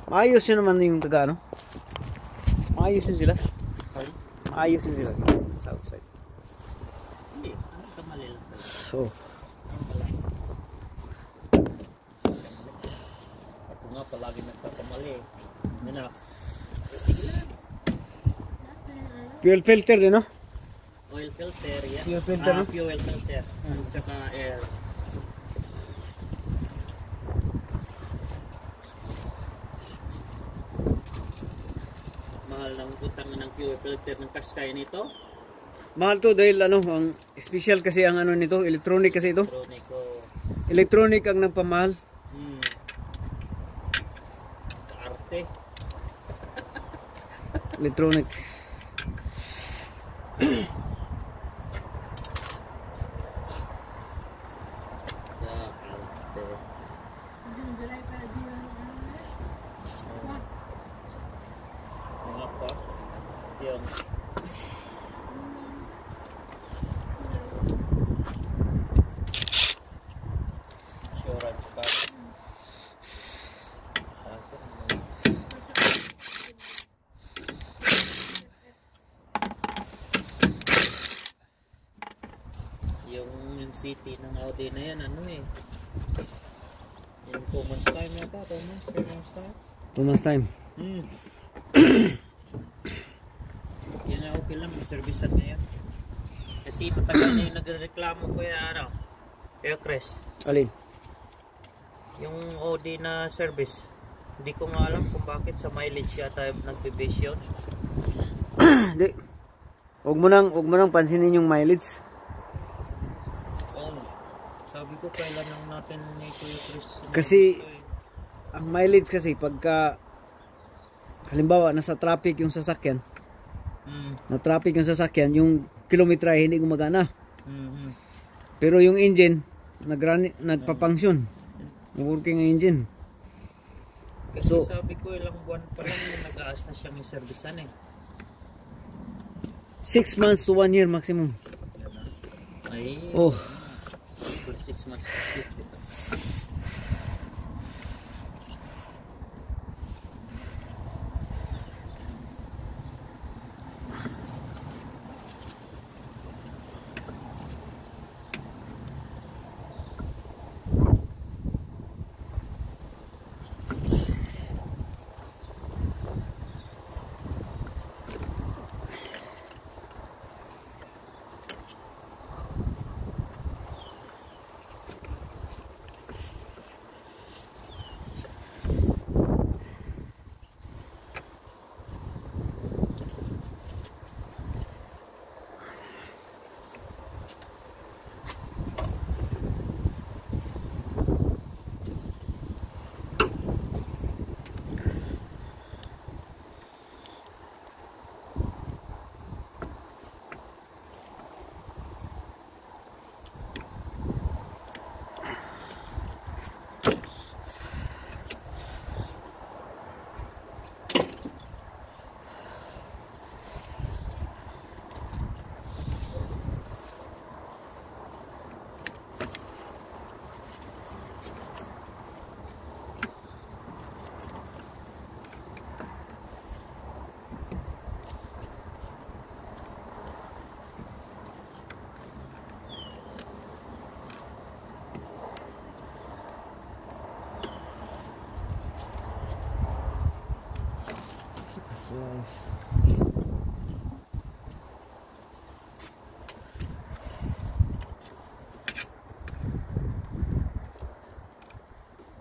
Maayos yun naman yung taga ano. Maayos yun sila. Sorry? Maayos yun sila. South side. Hindi. Ano kamali lang talaga. So. Ako nga palagi nagkakamali. Ano? Fuel filter din, no? Oil filter, yeah. Fuel filter, no? Fuel filter. Tsaka air. Mahal ng utang ng fuel filter ng Qashqai nito. Mahal to dahil ano, ang special kasi ang ano nito, electronic kasi ito. Electronic ang nagpamahal. Arte. Electronic. Yung insurance pa. Yung city ng Audi na yan, ano eh. Yung 2 months time yata, 2 months, 3 months time. 2 months time. Yan nga okay lang, may servicean na yan. Kasi matagal na yung nagreklamo ko yung ano, Chris. Alin? Yung OD na service. Hindi ko nga alam kung bakit sa mileage yata nagbe-base yun. Hindi. Huwag mo nang pansinin yung mileage. Sabi ko kailan lang natin ni Kuya Chris. Kasi ang mileage kasi pagka halimbawa nasa traffic yung sasakyan. Na traffic yung sasakyan, yung kilometrahe hindi gumagana. Pero yung engine nagpa-function. Working ang engine. Kasi so, sabi ko ilang buwan pa lang nag-aas na siyang i-servicean eh. 6 months to 1 year maximum. Ay. Oh. 6 months.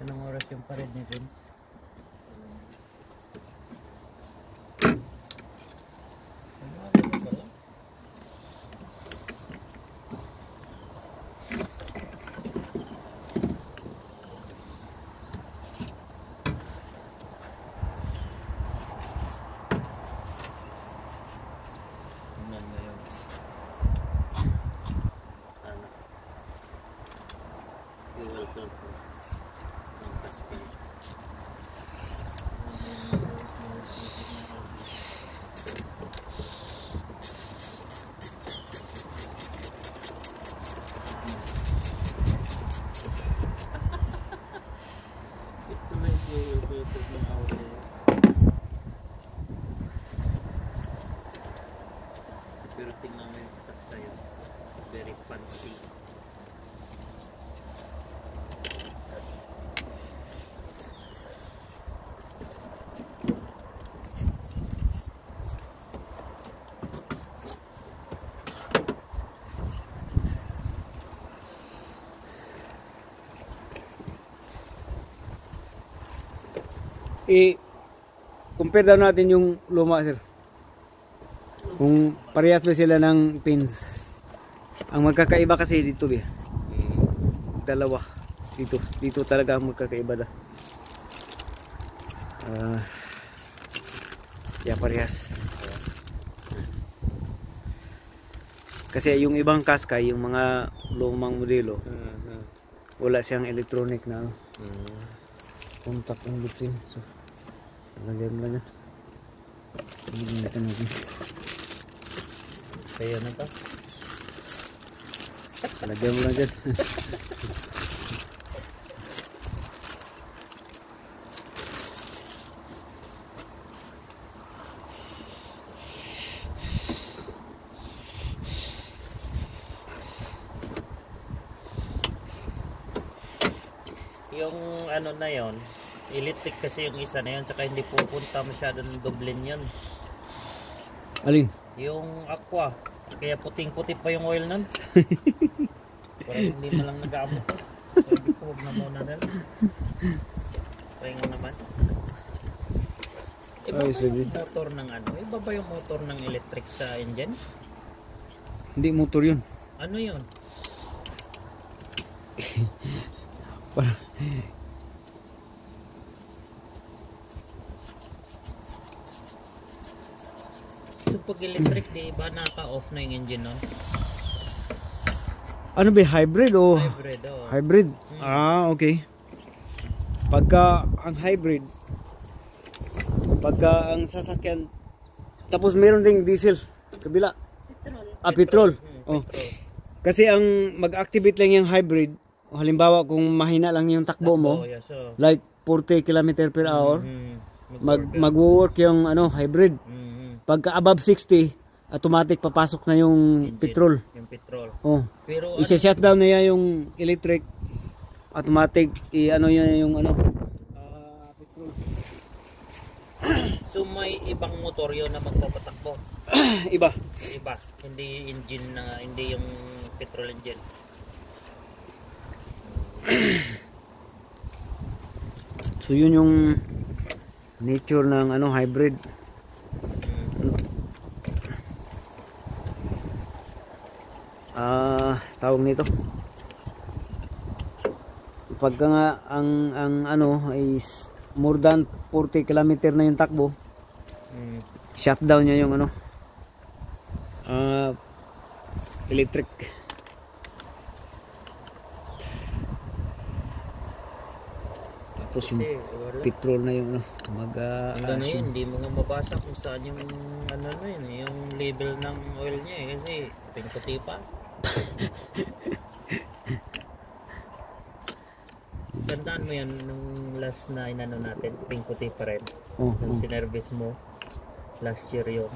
Anong oras yung pared ni Vince? Ito na yung filter ng Audi. compare daw natin yung luma, sir. Kung parehas ba sila ng pins. Ang magkakaiba kasi dito, be. Dalawa. Dito talaga ang magkakaiba da. Yeah, parehas. Kasi yung ibang Qaskai, yung mga lumang modelo, wala siyang electronic na contact in between. So, lagyan mo lang yan. Lagyan natin. Kaya na to. Lagyan mo lang dyan. Yung ano na yon, electric kasi yung isa na yon, tsaka hindi pupunta masyadong dublin yon. Alin? Yung aqua, kaya puting-puti pa yung oil nun. Parang hindi mo lang nag-aamot to. Sabi ko, huwag na muna na lang. Try nga naman. Iba ba yung motor ng ano? Iba ba yung motor ng electric sa engine? Hindi motor yun. Ano yun? Parang so pag electric, di ba naka-off na yung engine nun? ano ba, hybrid o? Hybrid, oh. Hybrid? Okay. Pagka ang hybrid, pagka ang sasakyan, tapos meron ding diesel, kabila. Petrol. Oh. Kasi ang mag-activate lang yung hybrid, halimbawa kung mahina lang yung takbo mo, yeah, so, like 40 km per hour, mag-work yung hybrid. Pagka above 60, automatic papasok na yung engine, petrol. Yung petrol. Oh. Pero I-shutdown niya yung electric, automatic niya yung petrol. So may ibang motor yun na magpapatakbo. Iba. Hindi engine na, hindi yung petrol engine. So yun yung nature ng hybrid. Tawag nito. Pagka nga ang is more than 40 km na yung takbo, shutdown niya yung electric. Tapos yung petrol na yung yun, hindi mo nga mabasa kung saan yung yung label ng oil niya kasi puting-puti pa. Tandaan mo yan nung last na inano natin, puting-puti pa rin. Nung sinervice mo last year yun.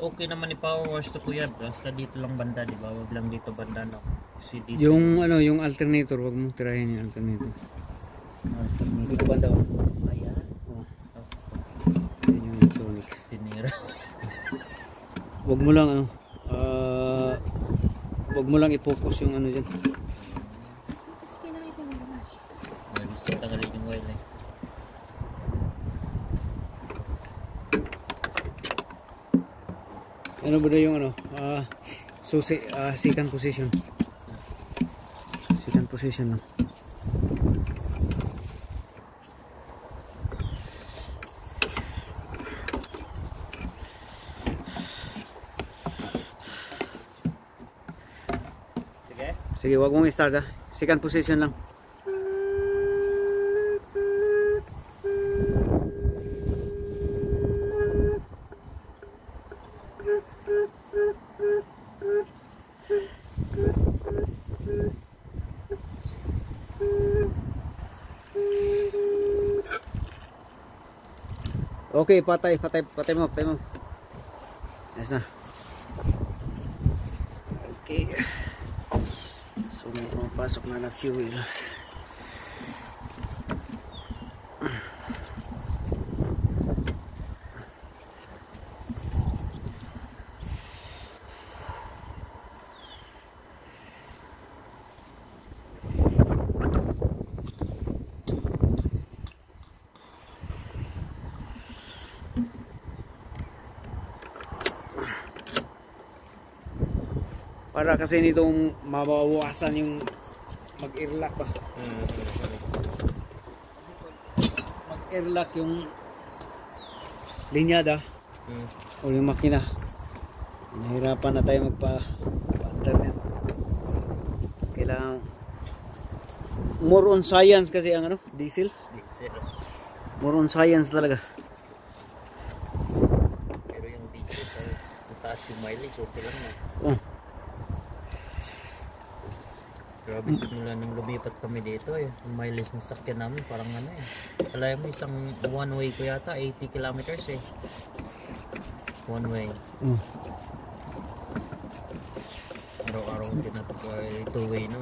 Okay naman i-power wash to kuya, basta dito lang banda, di ba? Wag lang dito banda, no? Kasi dito yung yung alternator, wag mong tirahin yung alternator. Dito banda. Ayan. Yun yung electronic. Tinira. Wag mo lang wag mo lang i-focus yung dyan. Kasi kinakita mo na. Gusto tanggalin yung oil eh. Ano ba na yung second position. position lang. Sige. Sige, wag mong i-start ha. Second position lang. Okay, patay mo. Ayos na. Okay. So, may pumapasok na fuel. Para kasi nitong mabawasan yung mag-airlock ba. Mag-airlock yung linyada o yung makina. Nahirapan na tayo magpa-pattern yan. Kailangan more on science kasi ang ano, diesel. More on science talaga. Pero yung diesel, mataas yung mileage, okay lang na. Oh. Grabe, simula nung lumipat kami dito yung mileage ng sakyan namin parang ano alam mo isang one way ko yata 80 kilometers one way. Araw-araw two way no.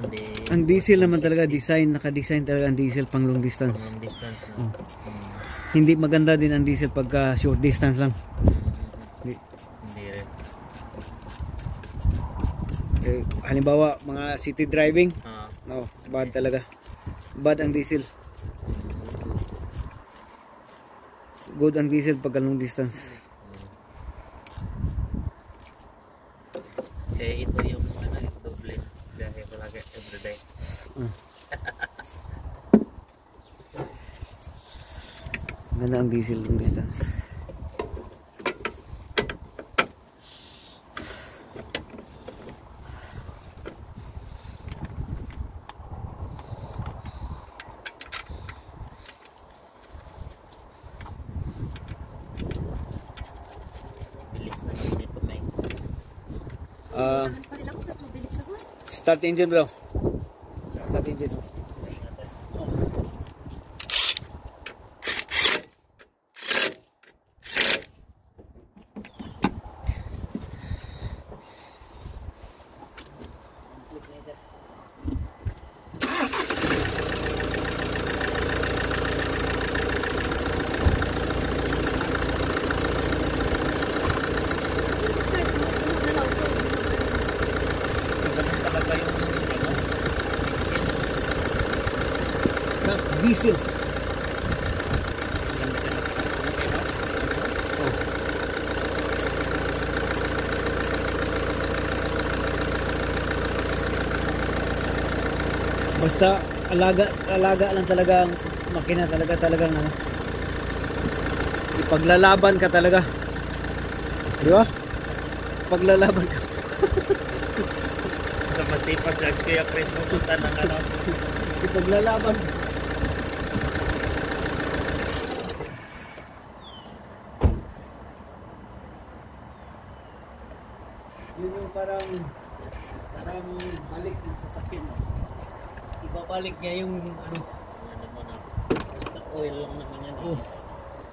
Ang diesel naman talaga naka-design talaga ang diesel pang long distance. Long distance no. Hindi maganda din ang diesel pagka short distance lang. Hindi rin. Halimbawa mga city driving, no, bad talaga. Bad ang diesel. Good ang diesel pagka long distance. Ito yung doble biyahe ko lagi everyday. Ganda ang diesel long distance. Start engine bro. Start engine. Diesel. Basta alaga lang talaga ang makina talagang ano. Ipaglalaban ka talaga. Di ba? Paglalaban ka. Sa masipag guys kaya press mo punta ng ano. Ipaglalaban. Yun yung parang balik ng sasakyan. Ibabalik niya yung ano. Ano naman basta oil lang naman yan.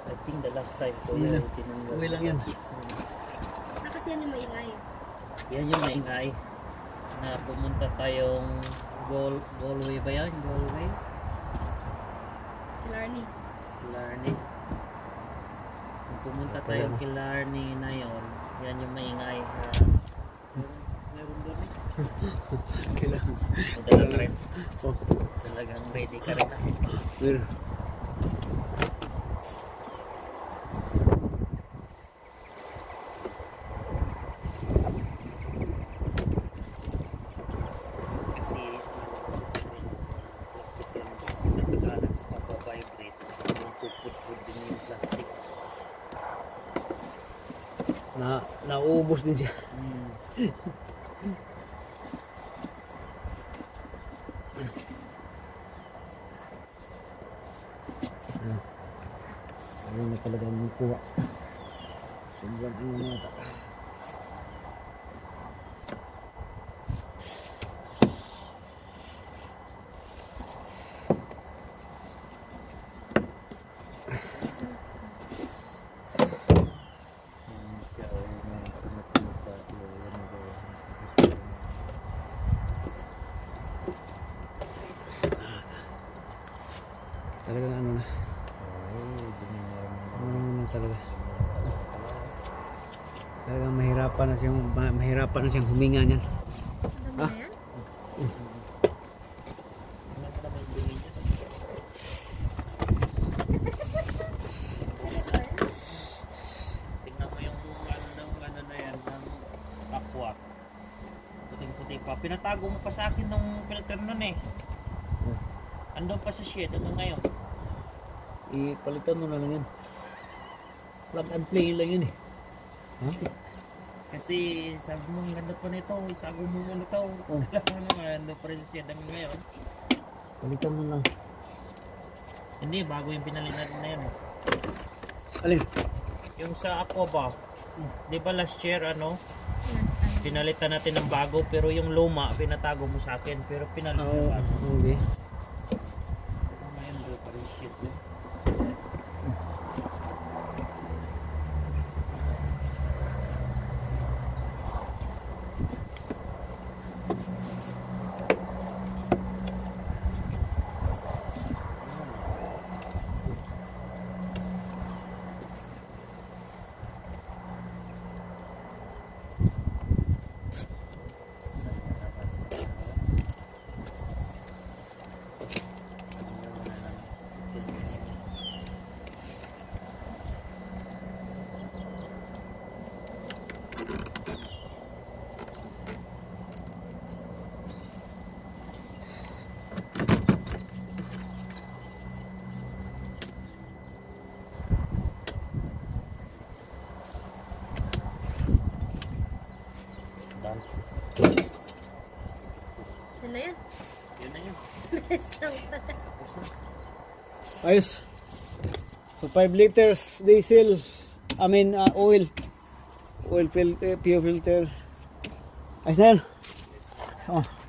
I think the last time oil lang yan. Kasi yan yung maingay. Yan yung maingay. Na pumunta tayong Galway ba yan? Galway? Killarney. Kung pumunta tayong Killarney na yun, yan yung maingay. Meron doon. Talagang rin. Talagang ready ka rin. Meron. maubos din siya. Ayun na talaga ang kuha. Sobrang ano na ito. Talagang ano na. Ano na talaga. Talagang mahirapan na siyang huminga niyan. Ano ba yan? Tingnan mo yung ano na yan, ng aqua. Puting-puti pa. Pinatago mo pa sa akin ng filter nun eh. Andun pa sa shed hanggang ngayon. Ipalitan mo na lang yan. Plug and play lang yun eh. Ha? Kasi sabi mo, ang ganda pa nito, itago mo muna ito. Oh. Alam mo naman, andun pa rin sa shed hanggang ngayon. Palitan mo lang. Hindi, bago yung pinalin natin na yun. Alin? Yung sa aqua ba, di ba last year pinalitan natin ng bago pero yung luma pinatago mo sa akin pero pinalitan Oo, na bago. okay. Ngayon doon pa rin shit no? Yan na yan. Yun na yun. Yes lang pala. Ayos. So 5 liters diesel. Oil. Oil filter, fuel filter. Ayos na yan. Oh,